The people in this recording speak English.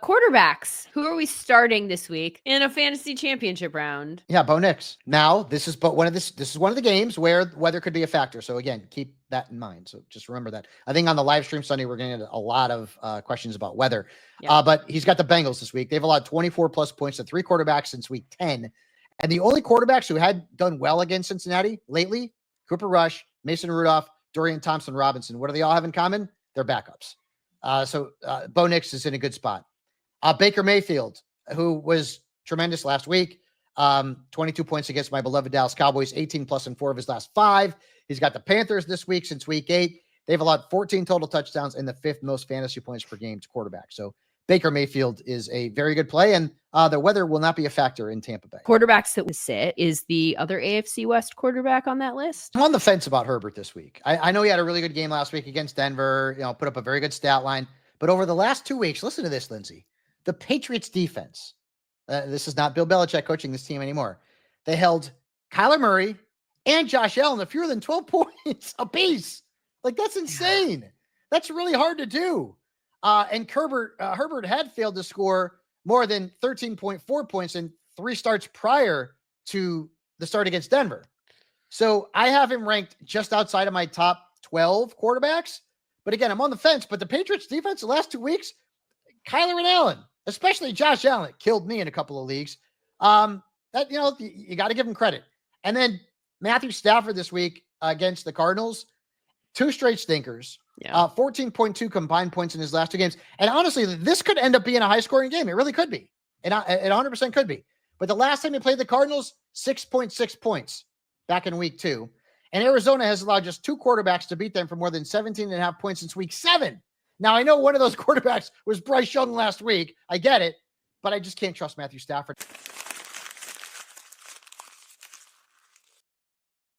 Quarterbacks. Who are we starting this week in a fantasy championship round? Yeah, Bo Nix. Now, this is one of the games where weather could be a factor. So again, keep that in mind. So just remember that. I think on the live stream Sunday, we're going to get a lot of questions about weather. Yeah. But he's got the Bengals this week. They've allowed 24 plus points to 3 quarterbacks since week 10. And the only quarterbacks who had done well against Cincinnati lately, Cooper Rush, Mason Rudolph, Dorian Thompson-Robinson. What do they all have in common? They're backups. So Bo Nix is in a good spot. Baker Mayfield, who was tremendous last week, 22 points against my beloved Dallas Cowboys, 18 plus in 4 of his last 5. He's got the Panthers this week since week 8. They've allowed 14 total touchdowns and the 5th most fantasy points per game to quarterback. So Baker Mayfield is a very good play, and the weather will not be a factor in Tampa Bay. Quarterbacks that would sit is the other AFC West quarterback on that list. I'm on the fence about Herbert this week. I know he had a really good game last week against Denver, put up a very good stat line. But over the last 2 weeks, listen to this, Lindsay. The Patriots defense, this is not Bill Belichick coaching this team anymore. They held Kyler Murray and Josh Allen to fewer than 12 points apiece. Like, that's insane. That's really hard to do. And Herbert had failed to score more than 13.4 points in 3 starts prior to the start against Denver. So I have him ranked just outside of my top 12 quarterbacks. But again, I'm on the fence. But the Patriots defense the last 2 weeks, Kyler and Allen, especially Josh Allen, killed me in a couple of leagues. You got to give him credit. And then Matthew Stafford this week against the Cardinals, 2 straight stinkers, 14.2 combined points in his last 2 games. And honestly, this could end up being a high-scoring game. It really could be. It 100% could be. But the last time he played the Cardinals, 6.6 points back in week 2. And Arizona has allowed just 2 quarterbacks to beat them for more than 17.5 points since week 7. Now, I know one of those quarterbacks was Bryce Young last week. I get it, but I just can't trust Matthew Stafford.